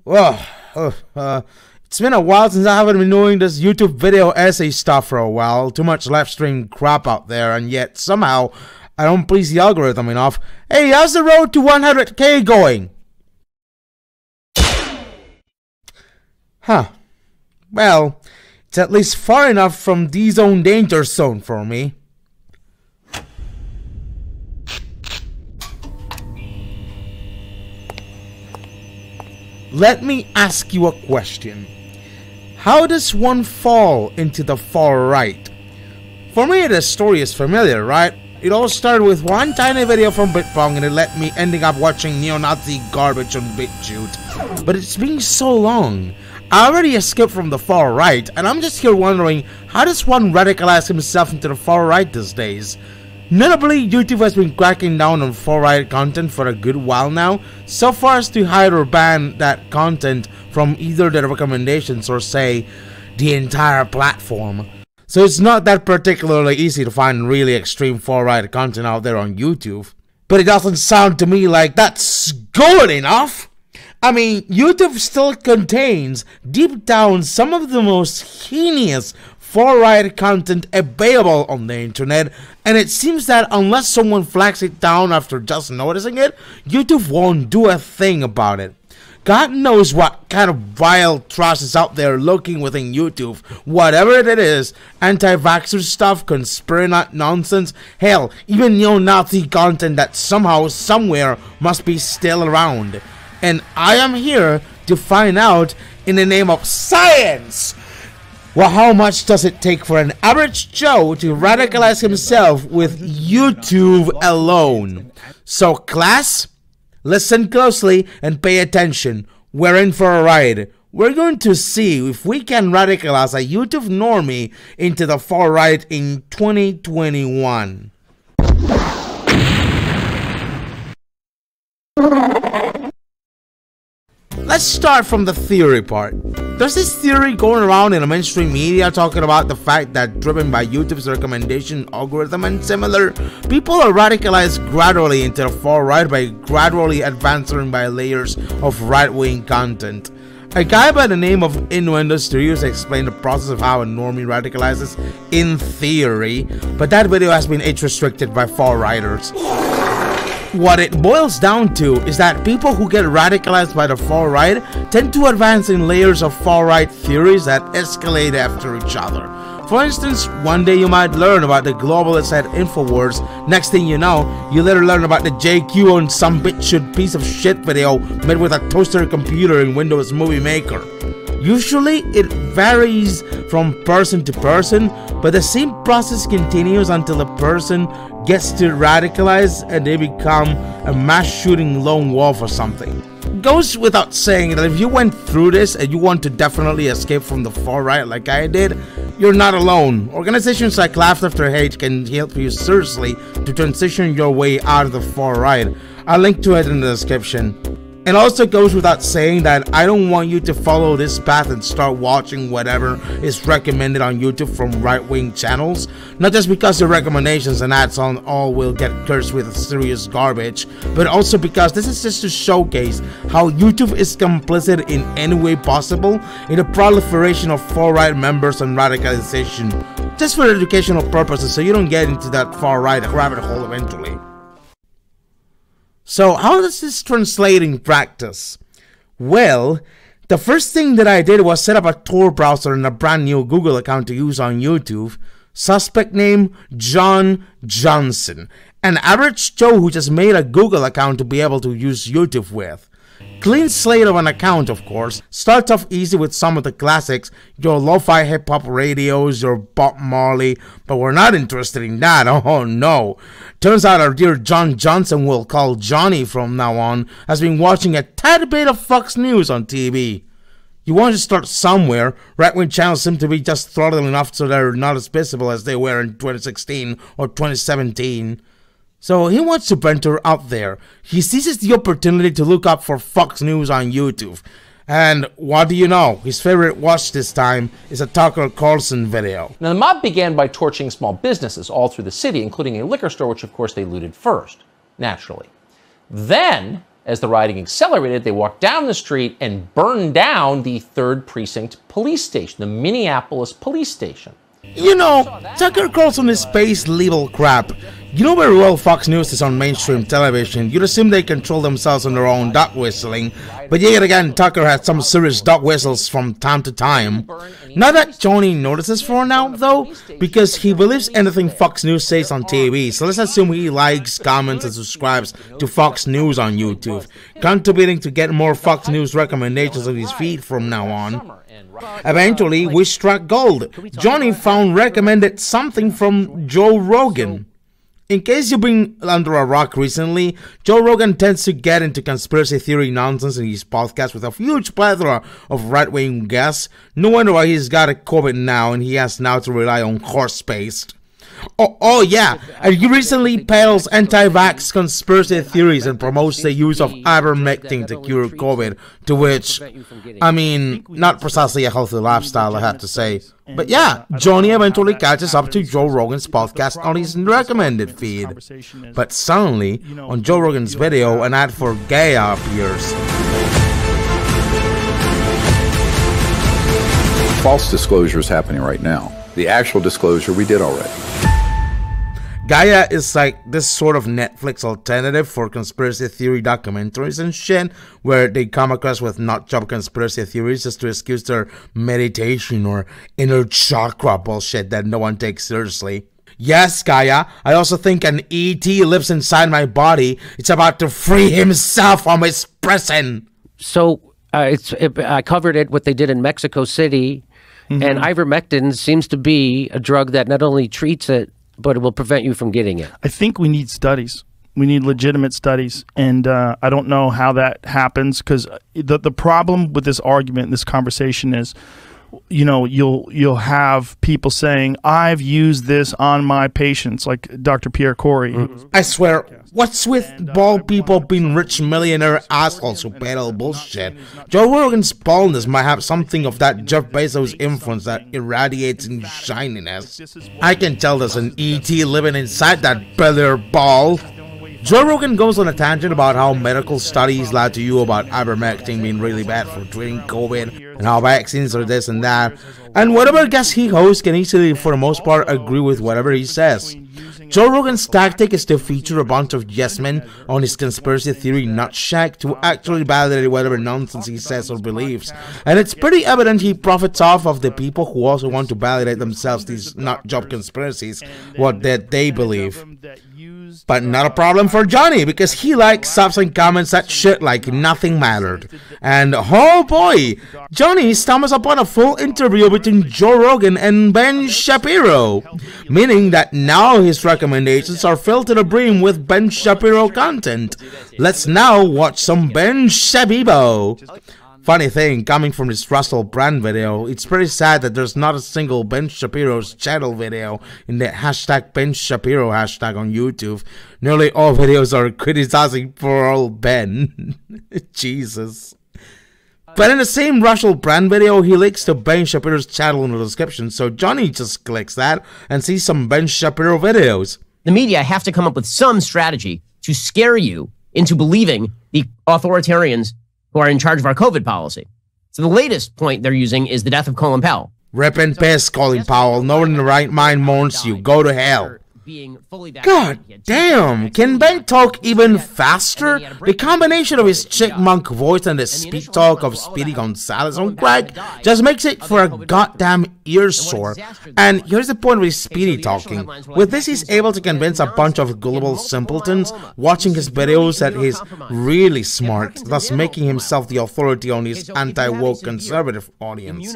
Well, it's been a while since I haven't been doing this YouTube video essay stuff for a while. Too much live stream crap out there, and yet somehow I don't please the algorithm enough. Hey, how's the road to 100K going? Huh. Well, it's at least far enough from D-Zone danger zone for me. Let me ask you a question. How does one fall into the far right? For me, the story is familiar, right? It all started with one tiny video from BitPong and it led me ending up watching neo-Nazi garbage on BitChute. But it's been so long. I already escaped from the far right, and I'm just here wondering, how does one radicalize himself into the far right these days? Notably, YouTube has been cracking down on far-right content for a good while now, so far as to hide or ban that content from either the recommendations or, say, the entire platform. So it's not that particularly easy to find really extreme far-right content out there on YouTube. But it doesn't sound to me like that's good enough! I mean, YouTube still contains, deep down, some of the most heinous far-right content available on the internet, and it seems that unless someone flags it down after just noticing it, YouTube won't do a thing about it. God knows what kind of vile trash is out there lurking within YouTube, whatever it is, anti-vaxxer stuff, conspiracy nonsense, hell, even neo-Nazi content that somehow, somewhere must be still around. And I am here to find out, in the name of science, well, how much does it take for an average Joe to radicalize himself with YouTube alone? So class, listen closely and pay attention. We're in for a ride. We're going to see if we can radicalize a YouTube normie into the far right in 2021. Let's start from the theory part. There's this theory going around in the mainstream media talking about the fact that, driven by YouTube's recommendation algorithm and similar, people are radicalized gradually into the far right by gradually advancing by layers of right-wing content. A guy by the name of Innuendo Studios explained the process of how a normie radicalizes in theory, but that video has been age-restricted by far-righters. What it boils down to is that people who get radicalized by the far right tend to advance in layers of far right theories that escalate after each other. For instance, one day you might learn about the globalist at InfoWars, next thing you know, you later learn about the JQ on some BitChute piece of shit video made with a toaster computer in Windows Movie Maker. Usually, it varies from person to person, but the same process continues until a person gets to radicalize and they become a mass-shooting lone wolf or something. It goes without saying that if you went through this and you want to definitely escape from the far right like I did, you're not alone. Organizations like Laugh After Hate can help you seriously to transition your way out of the far right. I'll link to it in the description. It also goes without saying that I don't want you to follow this path and start watching whatever is recommended on YouTube from right-wing channels, not just because the recommendations and ads on all will get cursed with serious garbage, but also because this is just to showcase how YouTube is complicit in any way possible in the proliferation of far-right members and radicalization, just for educational purposes so you don't get into that far-right rabbit hole eventually. So how does this translate in practice? Well, the first thing that I did was set up a Tor browser and a brand new Google account to use on YouTube. Suspect name, John Johnson. An average Joe who just made a Google account to be able to use YouTube with. Clean slate of an account, of course. Starts off easy with some of the classics, your lo-fi hip-hop radios, your Bob Marley, but we're not interested in that, oh no. Turns out our dear John Johnson, we'll call Johnny from now on, has been watching a tad bit of Fox News on TV. You want to start somewhere. Right-wing channels seem to be just throttled enough so they're not as visible as they were in 2016 or 2017. So he wants to venture out there. He seizes the opportunity to look up for Fox News on YouTube. And what do you know? His favorite watch this time is a Tucker Carlson video. Now, the mob began by torching small businesses all through the city, including a liquor store, which of course they looted first, naturally. Then, As the rioting accelerated, they walked down the street and burned down the 3rd Precinct Police Station, the Minneapolis Police Station. You know, Tucker calls on his space legal crap. You know very well Fox News is on mainstream television. You'd assume they control themselves on their own dog whistling. But yet again, Tucker had some serious dog whistles from time to time. Not that Johnny notices for now, though, because he believes anything Fox News says on TV. So let's assume he likes, comments, and subscribes to Fox News on YouTube, contributing to get more Fox News recommendations on his feed from now on. Eventually, we struck gold. Johnny found recommended something from Joe Rogan. In case you've been under a rock recently, Joe Rogan tends to get into conspiracy theory nonsense in his podcast with a huge plethora of right-wing guests. No wonder why he's got a COVID now and he has now to rely on horse paste. Oh yeah, and he recently peddles anti-vax conspiracy theories and promotes the use of ivermectin to cure COVID, to which, I mean, not precisely a healthy lifestyle, I have to say. But yeah, Johnny eventually catches up to Joe Rogan's podcast on his recommended feed. But suddenly, on Joe Rogan's video, an ad for Gaia appears. False disclosure is happening right now. The actual disclosure we did already. Gaia is like this sort of Netflix alternative for conspiracy theory documentaries and shit, where they come across with nutjob conspiracy theories just to excuse their meditation or inner chakra bullshit that no one takes seriously. Yes, Gaia, I also think an ET lives inside my body. It's about to free himself from his prison. So I covered it, what they did in Mexico City, and ivermectin seems to be a drug that not only treats it, but it will prevent you from getting it. I think we need studies. We need legitimate studies, and I don't know how that happens, because the problem with this argument, this conversation is, you know, you'll have people saying, I've used this on my patients, like Dr. Pierre Corey. I swear, what's with bald people being rich millionaire assholes who peddle bullshit? Joe Rogan's baldness might have something of that Jeff Bezos influence that irradiates in shininess. I can tell there's an ET living inside that belly ball. Joe Rogan goes on a tangent about how medical studies lie to you about ivermectin being really bad for treating COVID and how vaccines are this and that. And whatever guest he hosts can easily, for the most part, agree with whatever he says. Joe Rogan's tactic is to feature a bunch of yes men on his conspiracy theory nutshack to actually validate whatever nonsense he says or believes. And it's pretty evident he profits off of the people who also want to validate themselves these nutjob conspiracies, what that they believe. But not a problem for Johnny, because he likes subs and comments that shit like nothing mattered. And oh boy, Johnny stumbles upon a full interview between Joe Rogan and Ben Shapiro, meaning that now his recommendations are filled to the brim with Ben Shapiro content. Let's now watch some Ben Shapiro. Funny thing, coming from this Russell Brand video, it's pretty sad that there's not a single Ben Shapiro's channel video in the hashtag Ben Shapiro hashtag on YouTube. Nearly all videos are criticizing poor old Ben. Jesus. But in the same Russell Brand video, he links to Ben Shapiro's channel in the description, so Johnny just clicks that and sees some Ben Shapiro videos. The media have to come up with some strategy to scare you into believing the authoritarians who are in charge of our COVID policy. So the latest point they're using is the death of Colin Powell. Rip and piss, Colin Powell. No one in the right mind mourns you. Go to hell. God damn, can Ben talk even faster? The combination of his chipmunk voice and the speed talk of Speedy Gonzalez on crack just makes it for a goddamn ear sore. And here's the point of his Speedy talking. With this, he's able to convince a bunch of gullible simpletons watching his videos that he's really smart, thus making himself the authority on his anti-woke conservative audience.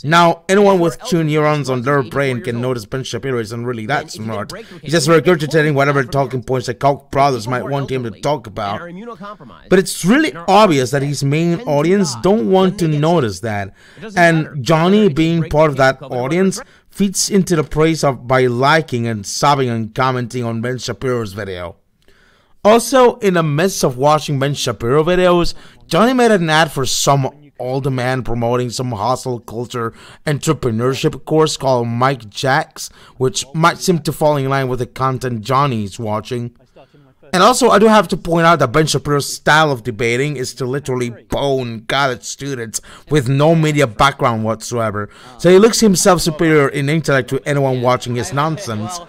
Now, anyone with 2 neurons on their brain can notice Ben Shapiro isn't really that smart. He's just regurgitating whatever talking points the Koch brothers might want him to talk about. But it's really obvious that his main audience don't want to notice that. And Johnny, being part of that audience, feeds into the praise of by liking and subbing and commenting on Ben Shapiro's video. Also, in the midst of watching Ben Shapiro videos, Johnny made an ad for some older man promoting some hustle culture entrepreneurship course called Mike Jacks, which might seem to fall in line with the content Johnny's watching. And also, I do have to point out that Ben Shapiro's style of debating is to literally bone college students with no media background whatsoever. So he looks himself superior in intellect to anyone watching his nonsense.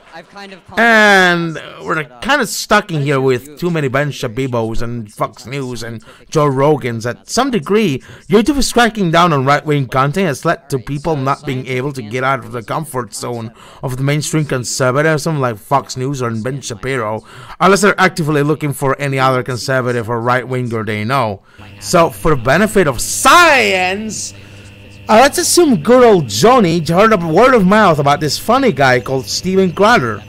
And we're kind of stuck in here with too many Ben Shapiros and Fox News and Joe Rogans. At some degree, YouTube is cracking down on right-wing content has led to people not being able to get out of the comfort zone of the mainstream conservatism like Fox News or Ben Shapiro, unless they're actively looking for any other conservative or right-winger they know. So, for the benefit of science, let's assume good old Johnny heard a word of mouth about this funny guy called Steven Crowder.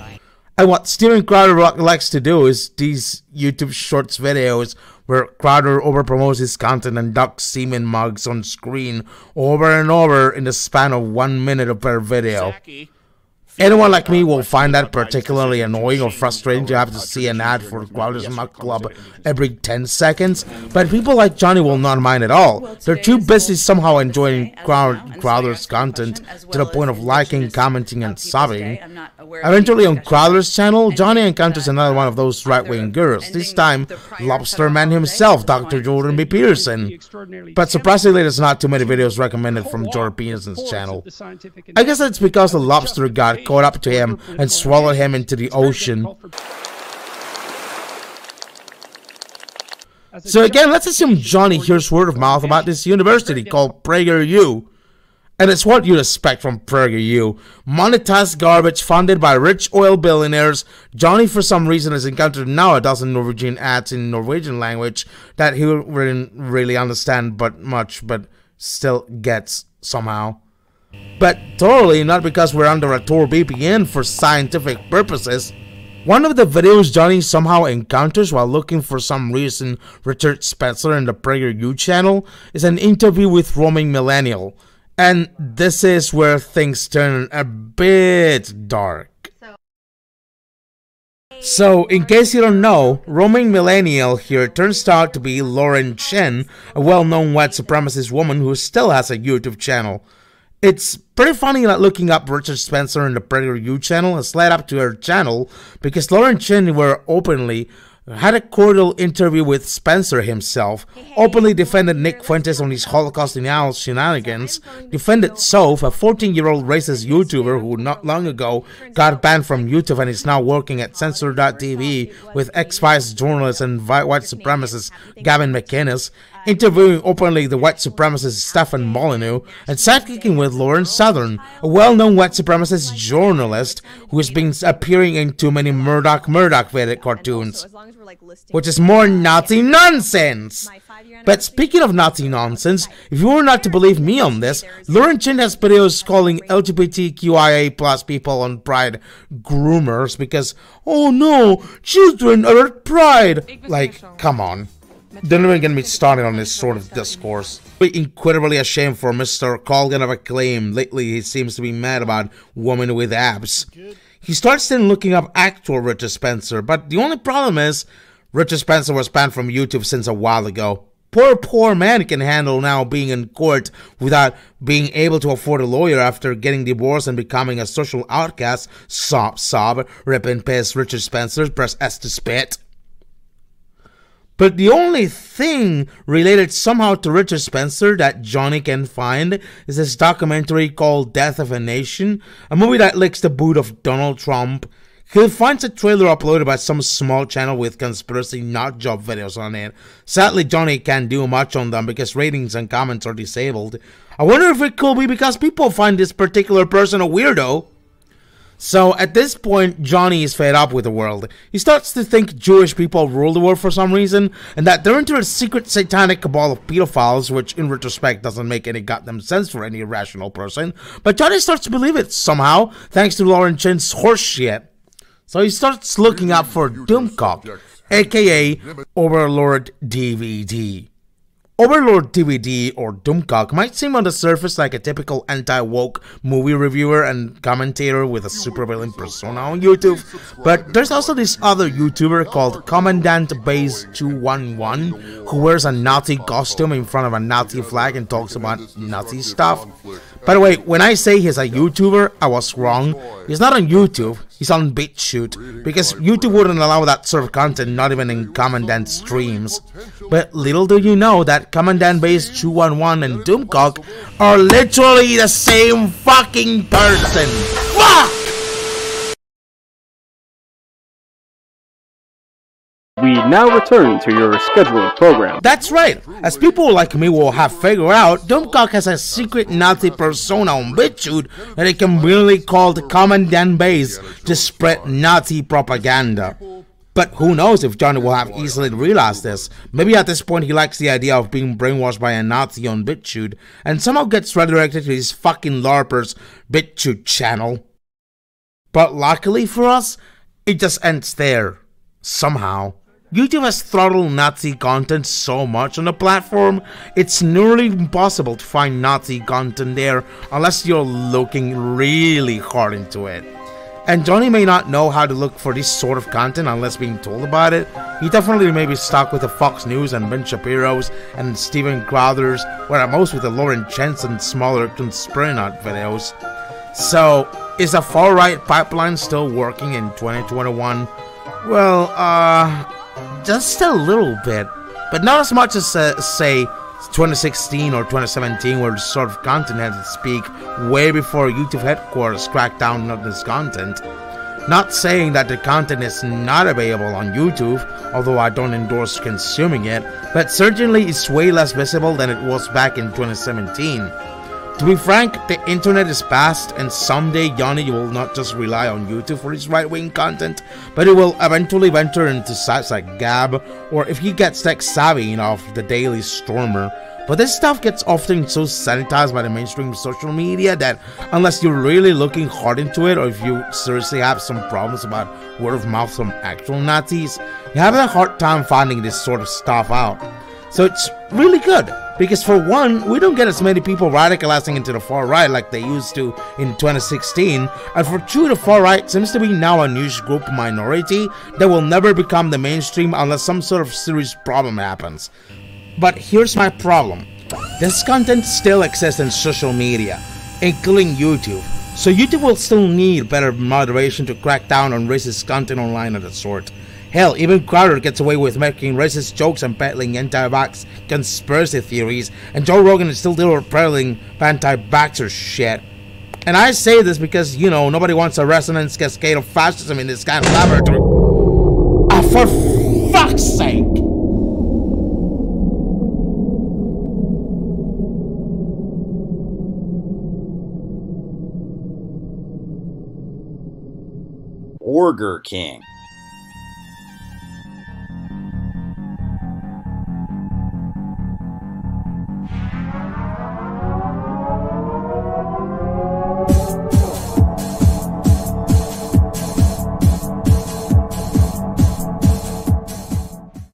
And what Steven Crowder likes to do is these YouTube Shorts videos where Crowder overpromotes his content and ducks semen mugs on screen over and over in the span of 1 minute per video. Anyone like me will find that particularly annoying or frustrating to have to see an ad for Crowder's Mug Club every 10 seconds, but people like Johnny will not mind at all. They're too busy somehow enjoying Crowder's content to the point of liking, commenting, and subbing. Eventually on Crowder's channel, Johnny encounters another one of those right-wing gurus, this time Lobster Man himself, Dr. Jordan B. Peterson. But surprisingly, there's not too many videos recommended from Jordan Peterson's channel. I guess that's because the lobster got caught up to him and swallowed him into the ocean. So again, let's assume Johnny hears word of mouth about this university called PragerU. And it's what you'd expect from PragerU. Monetized garbage funded by rich oil billionaires. Johnny, for some reason, has encountered now a dozen Norwegian ads in Norwegian language that he wouldn't really understand but still gets somehow. But totally not because we're under a Tor VPN for scientific purposes. One of the videos Johnny somehow encounters while looking for some reason Richard Spencer in the PragerU channel is an interview with roaming millennial. And this is where things turn a bit dark. So, in case you don't know, roaming millennial here turns out to be Lauren Chen, a well-known white supremacist woman who still has a YouTube channel. It's pretty funny that looking up Richard Spencer in the PragerU channel has led up to her channel because Lauren Chen openly had a cordial interview with Spencer himself, openly defended Nick Fuentes on his Holocaust denial shenanigans, defended Soph, a 14-year-old racist YouTuber who not long ago got banned from YouTube and is now working at Censor.tv with ex-Vice journalist and white supremacist Gavin McInnes, interviewing openly the white supremacist Stefan Molyneux, and sidekicking with Lauren Southern, a well-known white supremacist journalist who has been appearing in too many Murdoch cartoons, which is more Nazi nonsense. But speaking of Nazi nonsense, if you were not to believe me on this, Lauren Chen has videos calling LGBTQIA+ people on Pride groomers because, oh no, children are at Pride. Like, come on. Don't even get me started on this sort of discourse. We're incredibly ashamed for Mr. Colgan of Acclaim. Lately, he seems to be mad about women with abs. He starts then looking up actual Richard Spencer, but the only problem is, Richard Spencer was banned from YouTube since a while ago. Poor man can handle now being in court without being able to afford a lawyer after getting divorced and becoming a social outcast. Sob, rip in piss Richard Spencer, press S to spit. But the only thing related somehow to Richard Spencer that Johnny can find is this documentary called Death of a Nation, a movie that licks the boot of Donald Trump. He finds a trailer uploaded by some small channel with conspiracy nutjob videos on it. Sadly, Johnny can't do much on them because ratings and comments are disabled. I wonder if it could be because people find this particular person a weirdo. So at this point, Johnny is fed up with the world. He starts to think Jewish people rule the world for some reason, and that they're into a secret satanic cabal of pedophiles, which in retrospect doesn't make any goddamn sense for any rational person. But Johnny starts to believe it somehow, thanks to Lauren Chen's horseshit. So he starts looking up for Doomcock, aka Overlord DVD. Overlord DVD, or Doomcock, might seem on the surface like a typical anti-woke movie reviewer and commentator with a supervillain persona on YouTube, but there's also this other YouTuber called Commandant Base 211 who wears a Nazi costume in front of a Nazi flag and talks about Nazi stuff. By the way, when I say he's a YouTuber, I was wrong. He's not on YouTube, he's on BitChute, because YouTube wouldn't allow that sort of content, not even in Commandant streams. But little do you know that Commandant Base 211 and Doomcock are literally the same fucking person. Fuck! We now return to your scheduled program. That's right. As people like me will have figured out, Doomcock has a secret Nazi persona on BitChute that he can really call the Commandant Base to spread Nazi propaganda. But who knows if Johnny will have easily realized this. Maybe at this point he likes the idea of being brainwashed by a Nazi on BitChute and somehow gets redirected to his fucking LARPer's BitChute channel. But luckily for us, it just ends there. Somehow. YouTube has throttled Nazi content so much on the platform, it's nearly impossible to find Nazi content there unless you're looking really hard into it. And Johnny may not know how to look for this sort of content unless being told about it. He definitely may be stuck with the Fox News and Ben Shapiro's and Steven Crowder's, where at most with the Lauren Jensen smaller Conspiranaut videos. So, is the far-right pipeline still working in 2021? Well, just a little bit, but not as much as, say, 2016 or 2017, where this sort of content had to speak way before YouTube headquarters cracked down on this content. Not saying that the content is not available on YouTube, although I don't endorse consuming it, but certainly it's way less visible than it was back in 2017. To be frank, the internet is vast, and someday Johnny will not just rely on YouTube for his right-wing content, but he will eventually venture into sites like Gab, or if he gets tech-savvy enough, the Daily Stormer. But this stuff gets often so sanitized by the mainstream social media that unless you're really looking hard into it, or if you seriously have some problems about word of mouth from actual Nazis, you have a hard time finding this sort of stuff out. So it's really good, because for one, we don't get as many people radicalizing into the far right like they used to in 2016, and for two, the far right seems to be now a niche group minority that will never become the mainstream unless some sort of serious problem happens. But here's my problem. This content still exists in social media, including YouTube, so YouTube will still need better moderation to crack down on racist content online of the sort. Hell, even Crowder gets away with making racist jokes and peddling anti-vax conspiracy theories, and Joe Rogan is still peddling anti-vaxxer shit. And I say this because, you know, nobody wants a resonance cascade of fascism in this kind of laboratory. Ah, for fuck's sake! Burger King.